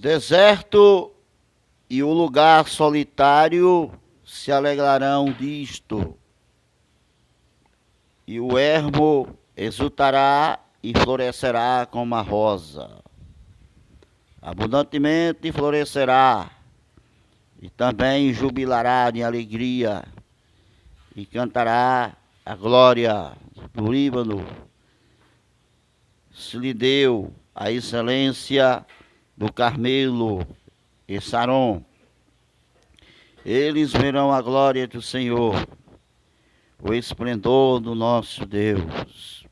Deserto e o lugar solitário se alegrarão disto, e o ermo exultará e florescerá como a rosa. Abundantemente florescerá, e também jubilará de alegria, e cantará a glória do Líbano. Se lhe deu a excelência do Carmelo e Saron. Eles verão a glória do Senhor, o esplendor do nosso Deus.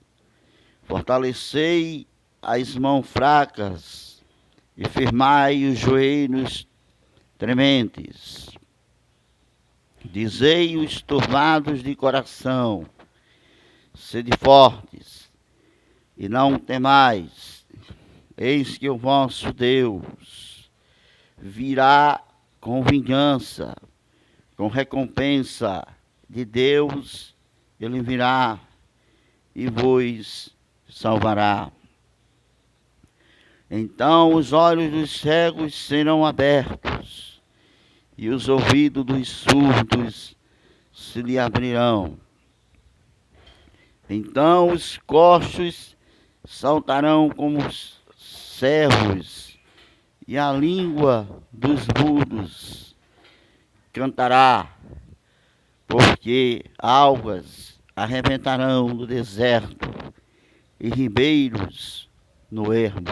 Fortalecei as mãos fracas e firmai os joelhos trementes. Dizei os turbados de coração, sede fortes e não temais. Eis que o vosso Deus virá com vingança, com recompensa de Deus, ele virá e vos salvará. Então os olhos dos cegos serão abertos, e os ouvidos dos surdos se lhe abrirão. Então os coxos saltarão como servos, e a língua dos mudos cantará, porque águas arrebentarão no deserto e ribeiros no ermo.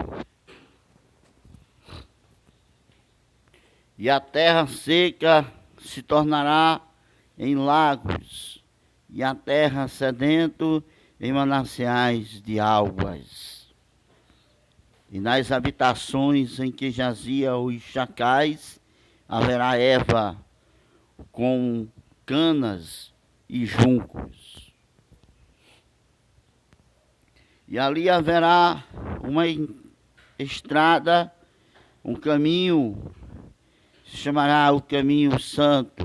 E a terra seca se tornará em lagos, e a terra sedento em mananciais de águas. E nas habitações em que jaziam os chacais, haverá erva com canas e juncos. E ali haverá uma estrada, um caminho, se chamará o caminho santo.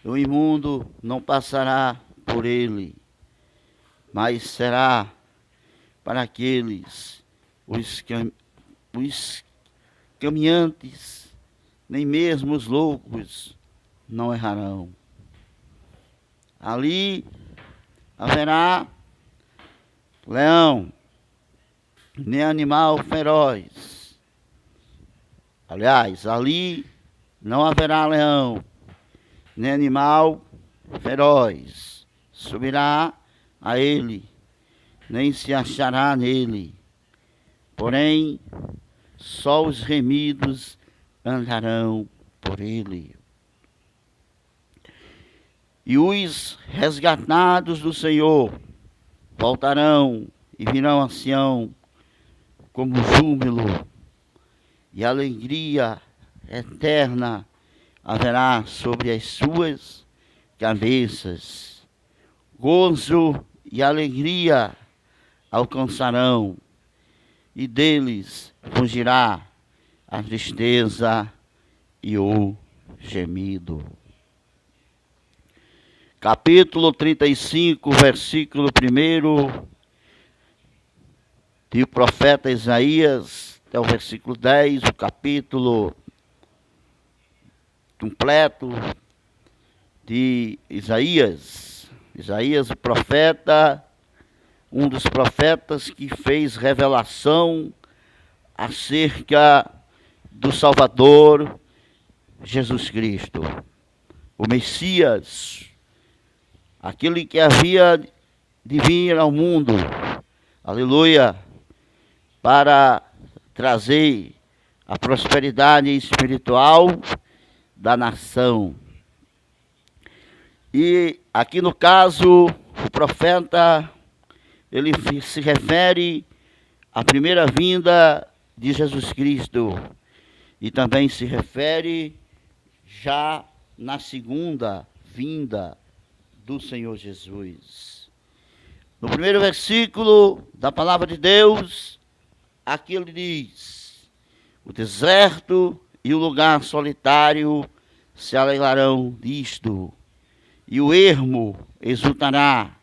O imundo não passará por ele, mas será para aqueles, os caminhantes, nem mesmo os loucos não errarão. Ali haverá leão, nem animal feroz. Aliás, ali não haverá leão, nem animal feroz. Subirá a ele, nem se achará nele. Porém, só os remidos andarão por ele. E os resgatados do Senhor voltarão e virão a Sião como júbilo, e alegria eterna haverá sobre as suas cabeças. Gozo e alegria alcançarão, e deles fugirá a tristeza e o gemido. Capítulo 35, versículo 1 do profeta Isaías, até o versículo 10, o capítulo completo de Isaías. Isaías, o profeta, um dos profetas que fez revelação acerca do Salvador Jesus Cristo, o Messias, aquele que havia de vir ao mundo, aleluia, para trazer a prosperidade espiritual da nação. E aqui no caso, o profeta, ele se refere à primeira vinda de Jesus Cristo e também se refere já na segunda vinda do Senhor Jesus. No primeiro versículo da palavra de Deus, aqui ele diz: o deserto e o lugar solitário se alegrarão disto, e o ermo exultará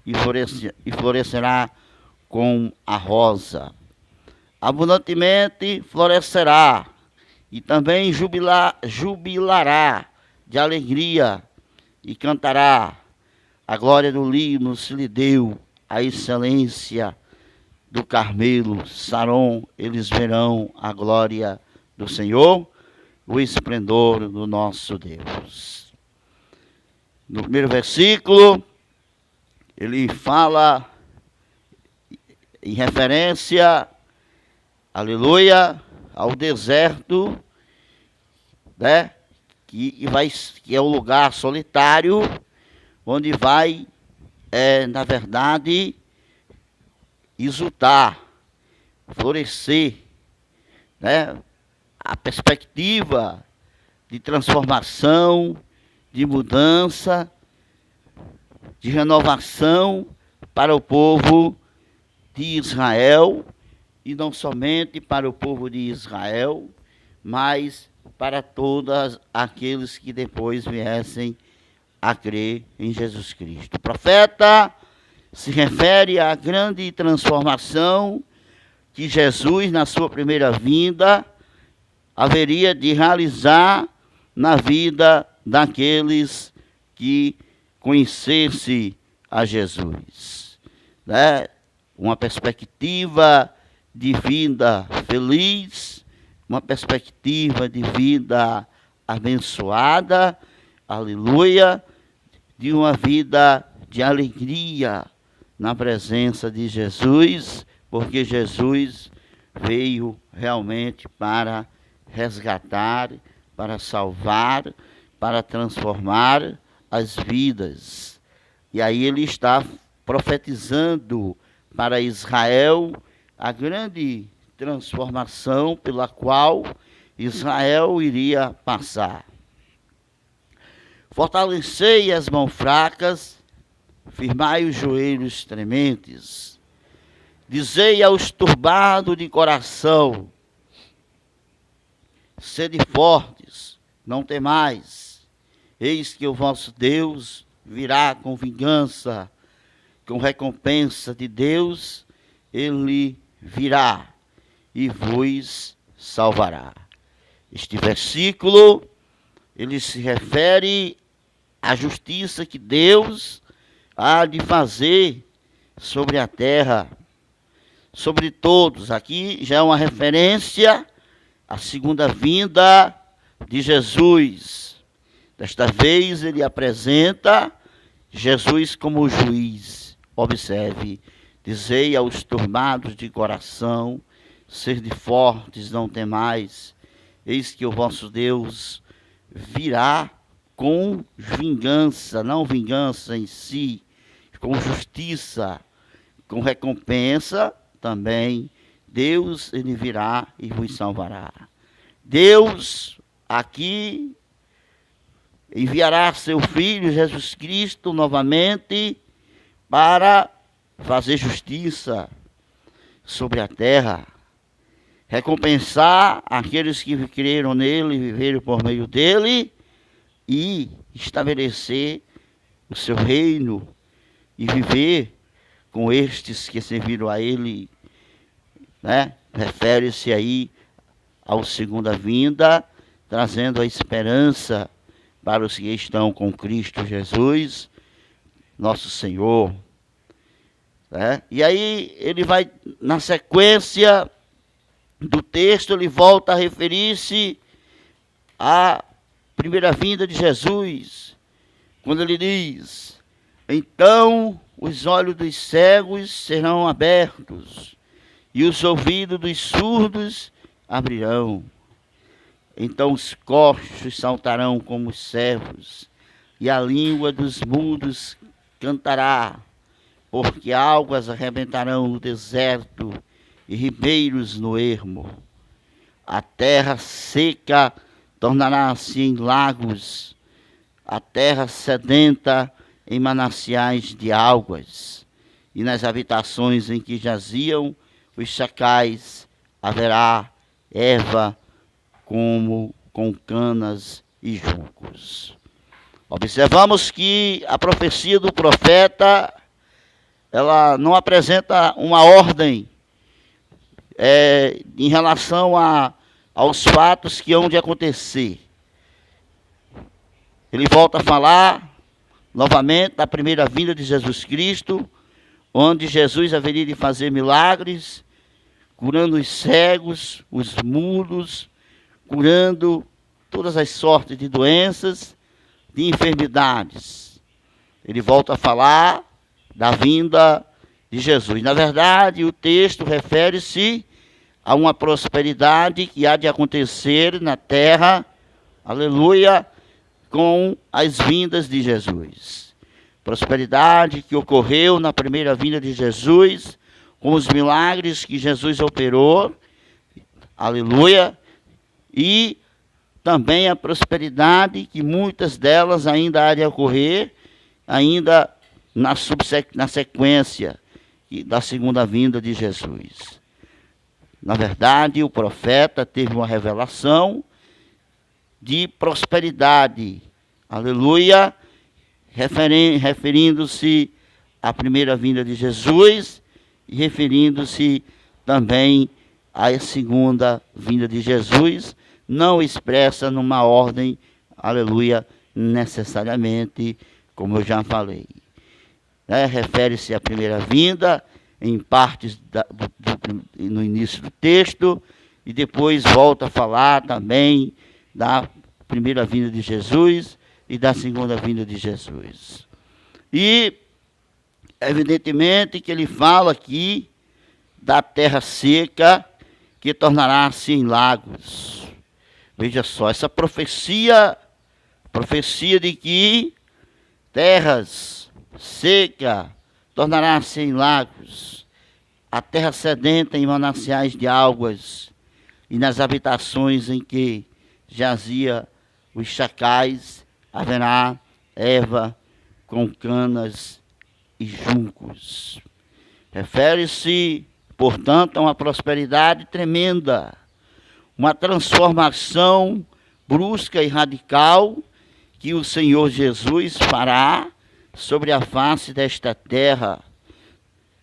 e florescerá com a rosa. abundantemente florescerá, e também jubilará de alegria, e cantará. A glória do Líbano se lhe deu, a excelência do Carmelo, Saron, eles verão a glória do Senhor, o esplendor do nosso Deus. No primeiro versículo, ele fala em referência, aleluia, ao deserto, né? Que é o lugar solitário, onde vai, na verdade, exultar, florescer, né? A perspectiva de transformação, de mudança, de renovação para o povo de Israel, e não somente para o povo de Israel, mas para todos aqueles que depois viessem a crer em Jesus Cristo. O profeta se refere à grande transformação que Jesus, na sua primeira vinda, haveria de realizar na vida daqueles que conhecessem a Jesus, né? Uma perspectiva de vida feliz, uma perspectiva de vida abençoada, aleluia, de uma vida de alegria na presença de Jesus, porque Jesus veio realmente para resgatar, para salvar, para transformar as vidas. E aí ele está profetizando para Israel a grande transformação pela qual Israel iria passar. Fortalecei as mãos fracas, firmai os joelhos trementes. Dizei aos turbados de coração, sede fortes, não temais. Eis que o vosso Deus virá com vingança, com recompensa de Deus, ele virá e vos salvará. Este versículo, ele se refere à justiça que Deus há de fazer sobre a terra, sobre todos. Aqui já é uma referência à segunda vinda de Jesus. Desta vez ele apresenta Jesus como juiz. Observe, dizei aos turbados de coração, sede fortes, não temais. Eis que o vosso Deus virá com vingança, não vingança em si, com justiça, com recompensa também. Deus, ele virá e vos salvará. Deus aqui enviará seu Filho Jesus Cristo novamente para fazer justiça sobre a terra, recompensar aqueles que creram nele e viveram por meio dele, e estabelecer o seu reino e viver com estes que serviram a ele, né? Refere-se aí à segunda vinda, trazendo a esperança para os que estão com Cristo Jesus, nosso Senhor. Né? E aí ele vai, na sequência do texto, ele volta a referir-se à primeira vinda de Jesus, quando ele diz: então os olhos dos cegos serão abertos, e os ouvidos dos surdos abrirão. Então os coxos saltarão como os servos, e a língua dos mudos cantará, porque águas arrebentarão no deserto e ribeiros no ermo. A terra seca tornará-se em lagos, a terra sedenta em mananciais de águas, e nas habitações em que jaziam os chacais haverá erva como com canas e juncos. Observamos que a profecia do profeta, ela não apresenta uma ordem em relação aos fatos que hão de acontecer. Ele volta a falar novamente da primeira vinda de Jesus Cristo, onde Jesus haveria de fazer milagres, curando os cegos, os mudos, curando todas as sortes de doenças, de enfermidades. Ele volta a falar da vinda de Jesus. Na verdade, o texto refere-se a uma prosperidade que há de acontecer na terra, aleluia, com as vindas de Jesus. Prosperidade que ocorreu na primeira vinda de Jesus, com os milagres que Jesus operou, aleluia, e também a prosperidade que muitas delas ainda há de ocorrer, ainda na sequência da segunda vinda de Jesus. Na verdade, o profeta teve uma revelação de prosperidade, aleluia, referindo-se à primeira vinda de Jesus e referindo-se também à segunda vinda de Jesus, não expressa numa ordem, aleluia, necessariamente, como eu já falei. Refere-se à primeira vinda, em partes no início do texto, e depois volta a falar também da primeira vinda de Jesus e da segunda vinda de Jesus. E, evidentemente, que ele fala aqui da terra seca que tornará-se em lagos. Veja só, essa profecia de que terras seca tornará-se em lagos, a terra sedenta em mananciais de águas, e nas habitações em que jazia os chacais, haverá erva com canas e juncos. Refere-se, portanto, a uma prosperidade tremenda, uma transformação brusca e radical que o Senhor Jesus fará sobre a face desta terra,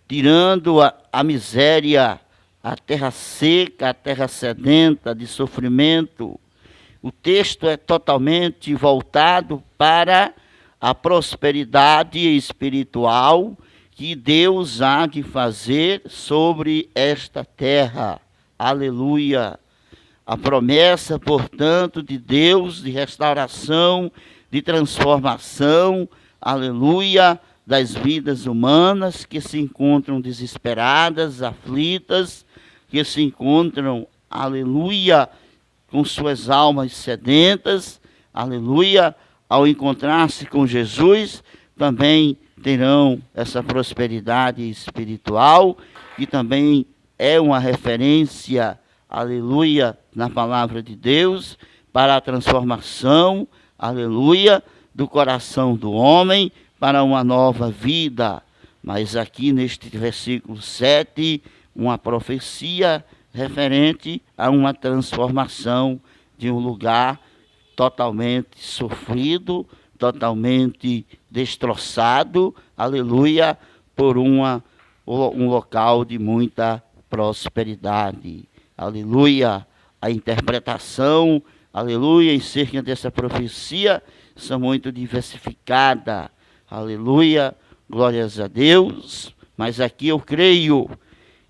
tirando a miséria, a terra seca, a terra sedenta de sofrimento. O texto é totalmente voltado para a prosperidade espiritual que Deus há de fazer sobre esta terra. Aleluia! A promessa, portanto, de Deus de restauração, de transformação, aleluia, das vidas humanas que se encontram desesperadas, aflitas, que se encontram, aleluia, com suas almas sedentas, aleluia, ao encontrar-se com Jesus, também terão essa prosperidade espiritual, que também é uma referência, aleluia, na palavra de Deus, para a transformação, aleluia, do coração do homem para uma nova vida. Mas aqui neste versículo 7, uma profecia referente a uma transformação de um lugar totalmente sofrido, totalmente destroçado, aleluia, por um local de muita prosperidade. Aleluia, a interpretação, aleluia, em cerca dessa profecia são muito diversificadas. Aleluia, glórias a Deus. Mas aqui eu creio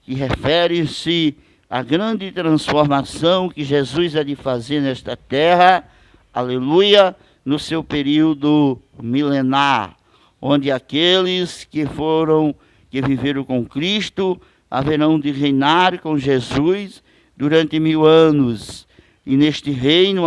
que refere-se à grande transformação que Jesus há de fazer nesta terra, aleluia, no seu período milenar, onde aqueles que viveram com Cristo, haverão de reinar com Jesus durante 1000 anos. E neste reino